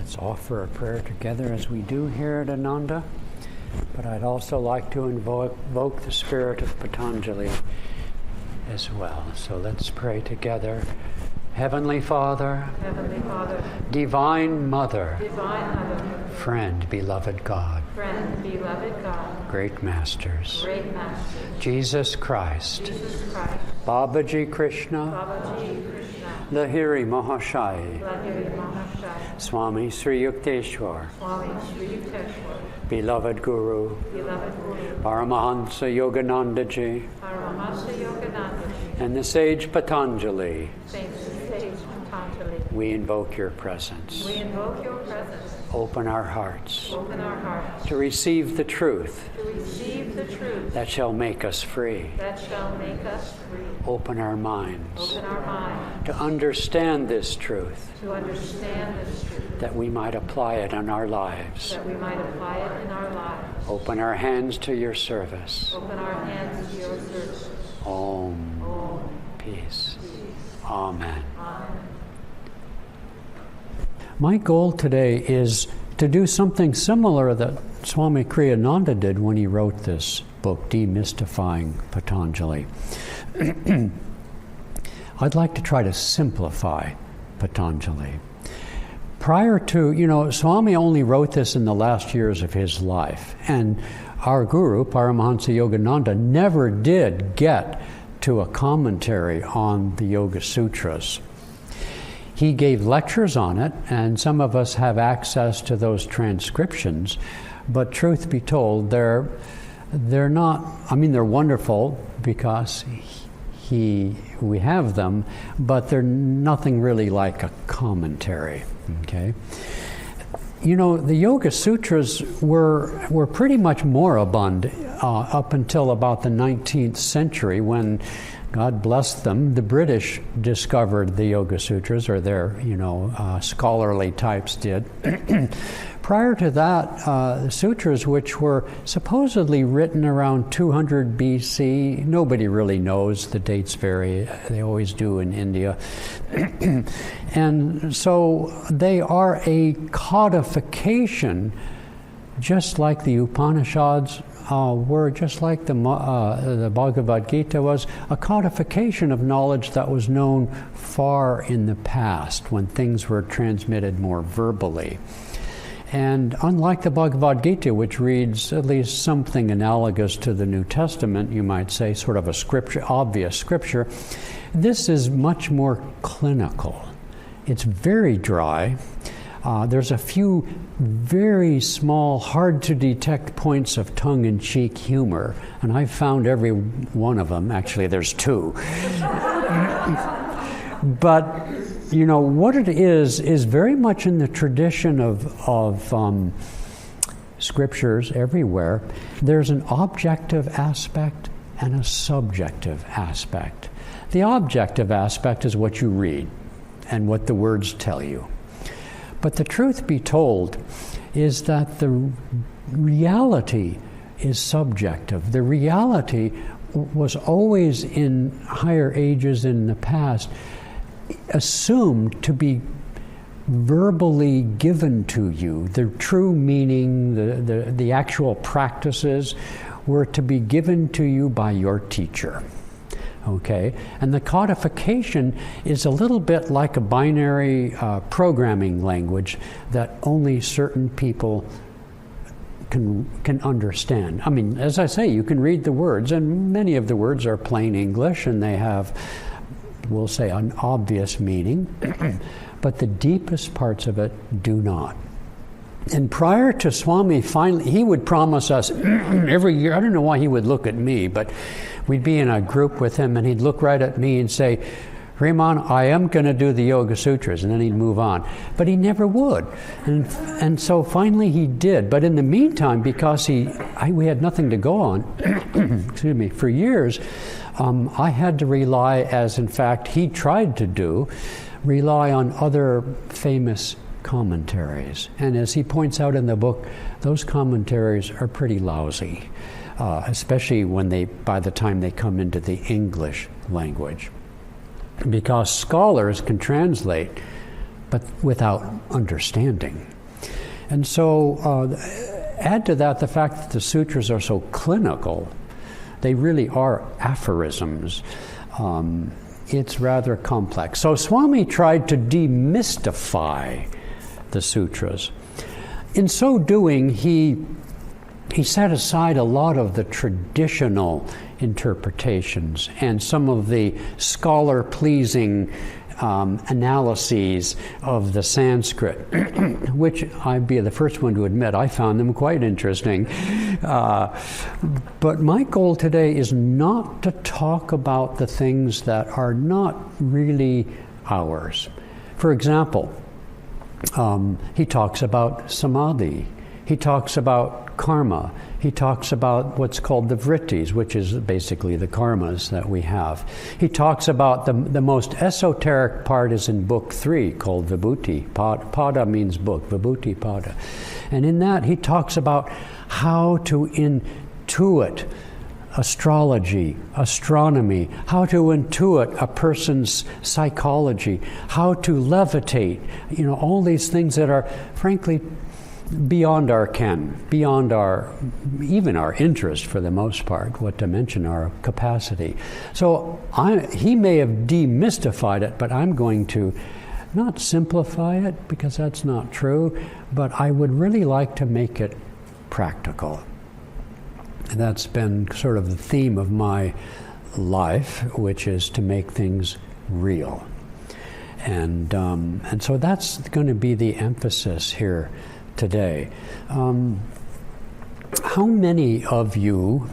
Let's offer a prayer together as we do here at Ananda. But I'd also like to invoke the spirit of Patanjali as well. So let's pray together. Heavenly Father, Divine Mother, Friend, beloved God, Great Masters, Jesus Christ, Babaji Krishna, Lahiri Mahashai, Swami Sri Yukteswar, beloved Guru, Paramahansa Yoganandaji, and the sage Patanjali. We invoke your presence. Open our hearts to receive the truth that shall make us free. Open our minds to understand this truth, that we might apply it in our lives. Open our hands to your service. Om. Peace. Amen. My goal today is to do something similar that Swami Kriyananda did when he wrote this book, Demystifying Patanjali. I'd like to try to simplify Patanjali. Prior to, Swami only wrote this in the last years of his life, and our guru, Paramahansa Yogananda, never did get to a commentary on the Yoga Sutras. He gave lectures on it, and some of us have access to those transcriptions, but truth be told, they're not, they're wonderful because we have them, but they're nothing really like a commentary, okay? The Yoga Sutras were pretty much moribund up until about the 19th century when, God bless them, the British discovered the Yoga Sutras, or their, scholarly types did. Prior to that, the sutras, which were supposedly written around 200 BC, nobody really knows, the dates vary, they always do in India. And so they are a codification, just like the Upanishads were, just like the Bhagavad Gita was, a codification of knowledge that was known far in the past, when things were transmitted more verbally. And unlike the Bhagavad Gita, which reads at least something analogous to the New Testament, you might say, sort of a scripture, obvious scripture, this is much more clinical. It's very dry. There's a few very small, hard-to-detect points of tongue-in-cheek humor, and I've found every one of them. Actually, there's two. But what it is very much in the tradition of scriptures everywhere. There's an objective aspect and a subjective aspect. The objective aspect is what you read and what the words tell you. But the truth be told is that the reality is subjective. The reality was always, in higher ages in the past, assumed to be verbally given to you. The true meaning, the actual practices were to be given to you by your teacher. Okay? And the codification is a little bit like a binary programming language that only certain people can understand. As I say, you can read the words, and many of the words are plain English, and they have, we'll say, an obvious meaning, but the deepest parts of it do not. And prior to Swami, finally, he would promise us every year, I don't know why he would look at me, but we'd be in a group with him, and he'd look right at me and say, Hriman, I am going to do the Yoga Sutras, and then he'd move on. But he never would. And so finally he did. But in the meantime, because we had nothing to go on, excuse me, for years, I had to rely, as in fact he tried to do, rely on other famous commentaries. And as he points out in the book, those commentaries are pretty lousy, especially by the time they come into the English language. Because scholars can translate, but without understanding. And so add to that the fact that the sutras are so clinical. They really are aphorisms. It's rather complex. So Swami tried to demystify the sutras. In so doing, he set aside a lot of the traditional interpretations and some of the scholar-pleasing analyses of the Sanskrit, which I'd be the first one to admit I found them quite interesting. But my goal today is not to talk about the things that are not really ours. For example, he talks about samadhi. He talks about karma. He talks about what's called the vrittis, which is basically the karmas that we have. He talks about the most esoteric part is in book 3, called Vibhuti. Pada means book, Vibhuti Pada. And in that he talks about how to intuit astrology, astronomy, how to intuit a person's psychology, how to levitate, all these things that are, frankly, beyond our ken, beyond even our interest for the most part, what to mention our capacity. So he may have demystified it, but I'm going to not simplify it, because that's not true, but I would really like to make it practical. And that's been sort of the theme of my life, which is to make things real. And so that's going to be the emphasis here today. How many of you,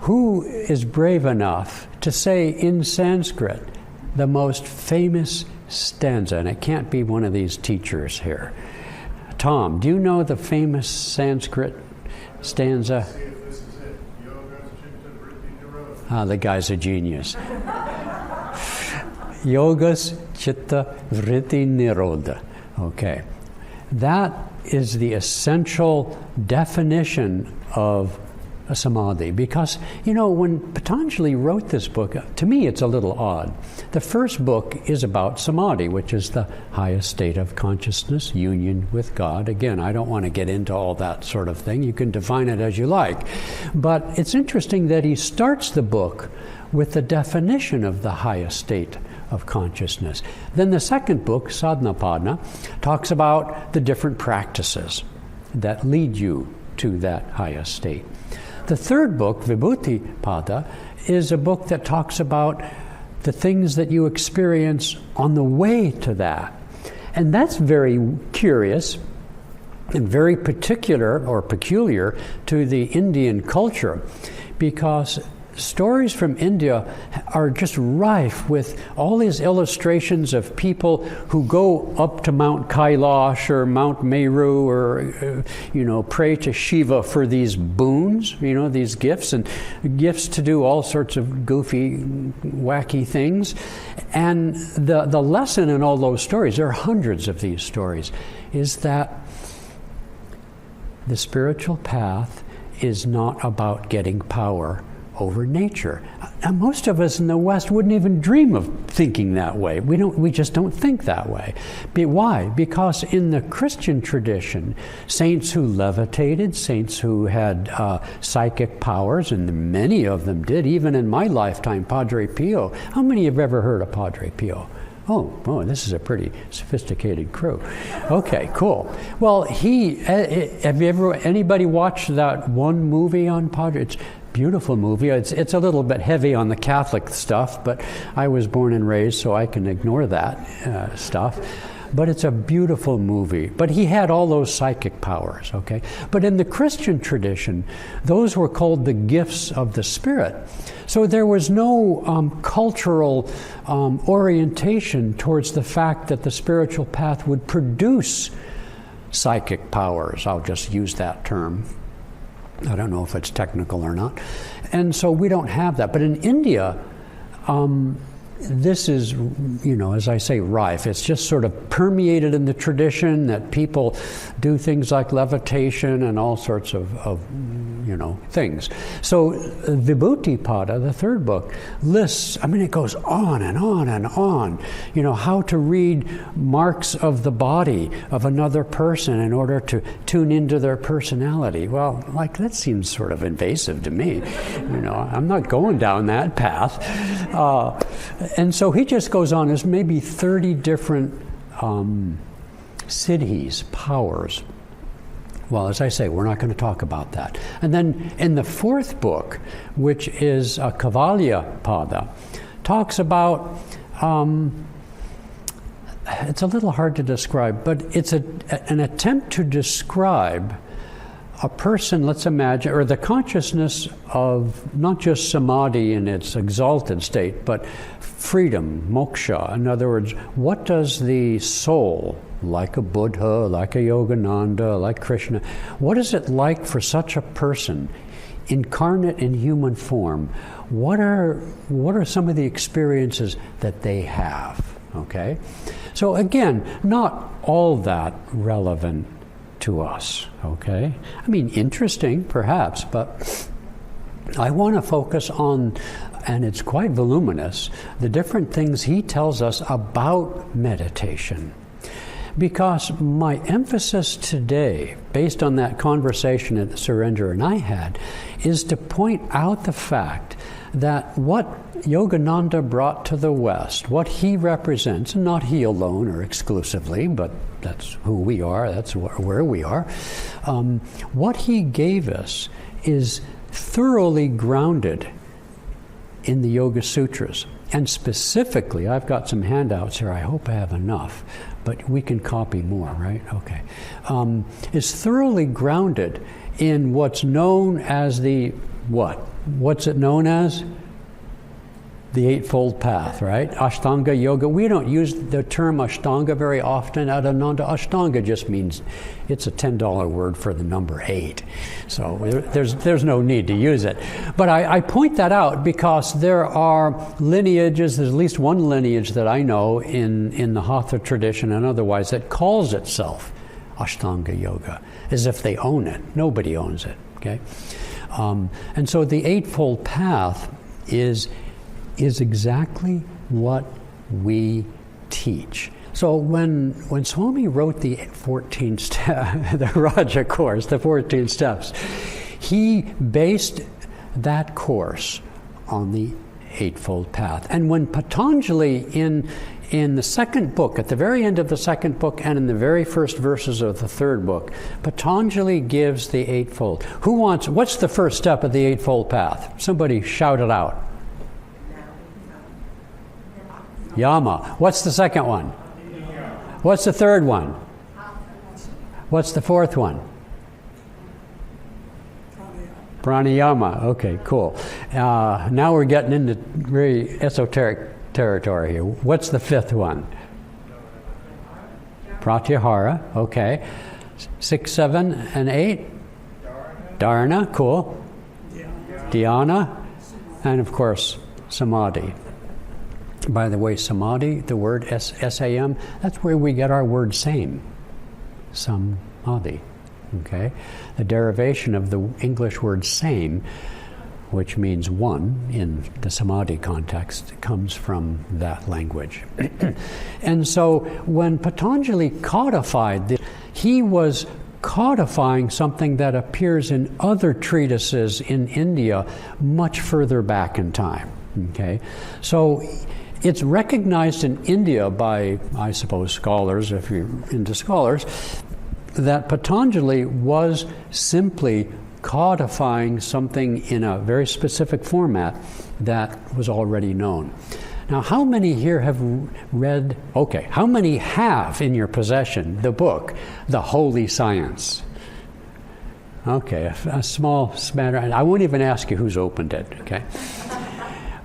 who is brave enough to say in Sanskrit the most famous stanza? And it can't be one of these teachers here. Tom, do you know the famous Sanskrit stanza? The guy's a genius. Yogas chitta vritti nirodha. Okay. That is the essential definition of a samadhi. Because, when Patanjali wrote this book, to me it's a little odd. The first book is about samadhi, which is the highest state of consciousness, union with God. Again, I don't want to get into all that sort of thing. You can define it as you like. But it's interesting that he starts the book with the definition of the highest state of consciousness. Then the second book, Sadhanapadana, talks about the different practices that lead you to that highest state. The third book, Vibhuti Pada, is a book that talks about the things that you experience on the way to that. And that's very curious and very particular or peculiar to the Indian culture, because stories from India are just rife with all these illustrations of people who go up to Mount Kailash or Mount Meru or, pray to Shiva for these boons, these gifts, and gifts to do all sorts of goofy, wacky things. And the lesson in all those stories, there are hundreds of these stories, is that the spiritual path is not about getting power over nature. Now, most of us in the West wouldn't even dream of thinking that way. We just don't think that way. Why? Because in the Christian tradition, saints who levitated, saints who had psychic powers, and many of them did, even in my lifetime, Padre Pio. How many have ever heard of Padre Pio? Oh, this is a pretty sophisticated crew. Okay, cool. Well, anybody watched that one movie on Padre? It's beautiful movie. It's a little bit heavy on the Catholic stuff, but I was born and raised, so I can ignore that stuff. But it's a beautiful movie. But he had all those psychic powers, okay? But in the Christian tradition, those were called the gifts of the Spirit. So there was no cultural orientation towards the fact that the spiritual path would produce psychic powers. I'll just use that term. I don't know if it's technical or not. And so we don't have that. But in India, this is, as I say, rife. It's just sort of permeated in the tradition that people do things like levitation and all sorts of things. So Vibhuti-pada, the third book, lists, it goes on and on and on, how to read marks of the body of another person in order to tune into their personality. Well, that seems sort of invasive to me. I'm not going down that path. And so he just goes on. There's maybe 30 different siddhis, powers. Well, as I say, we're not going to talk about that. And then in the fourth book, which is Kavalya-pada, talks about, it's a little hard to describe, but it's an attempt to describe a person, let's imagine, or the consciousness of not just samadhi in its exalted state, but freedom, moksha. In other words, what does the soul, like a Buddha, like a Yogananda, like Krishna, what is it like for such a person, incarnate in human form? What are some of the experiences that they have? Okay? So again, not all that relevant to us, okay? Interesting, perhaps, but I want to focus on, and it's quite voluminous, the different things he tells us about meditation. Because my emphasis today, based on that conversation that Surendra and I had, is to point out the fact that what Yogananda brought to the West, what he represents, and not he alone or exclusively, but that's who we are, that's where we are, what he gave us is thoroughly grounded in the Yoga Sutras. And specifically, I've got some handouts here, I hope I have enough, but we can copy more, right? Okay. Is thoroughly grounded in what's known as the what? What's it known as? The Eightfold Path, right? Ashtanga Yoga. We don't use the term Ashtanga very often at Ananda. Ashtanga just means it's a $10 word for the number 8. So there's no need to use it. But I point that out because there are lineages, there's at least one lineage that I know in the Hatha tradition and otherwise that calls itself Ashtanga Yoga, as if they own it. Nobody owns it, okay? And so the Eightfold Path is exactly what we teach. So when Swami wrote the 14 the Raja course, the 14 steps, he based that course on the Eightfold Path. And when Patanjali in the second book, at the very end of the second book and in the very first verses of the third book, Patanjali gives the Eightfold. What's the first step of the Eightfold Path? Somebody shout it out. Yama. What's the second one? What's the third one? What's the fourth one? Pranayama. Okay, cool. Now we're getting into very esoteric territory here. What's the fifth one? Pratyahara. Okay. 6, 7, and 8? Dharana. Cool. Dhyana. And of course, samadhi. By the way, samadhi, the word S-A-M, that's where we get our word same. Samadhi. Okay? The derivation of the English word same, which means one in the samadhi context, comes from that language. And so when Patanjali codified this, he was codifying something that appears in other treatises in India much further back in time. Okay? So it's recognized in India by, I suppose, scholars, if you're into scholars, that Patanjali was simply codifying something in a very specific format that was already known. Now, how many here have read, how many have in your possession the book, The Holy Science? Okay, a small smattering. I won't even ask you who's opened it, okay?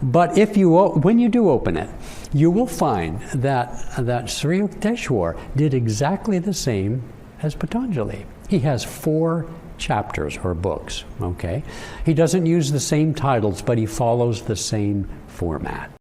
But when you do open it, you will find that Sri Yukteswar did exactly the same as Patanjali. He has 4 chapters or books, okay? He doesn't use the same titles, but he follows the same format.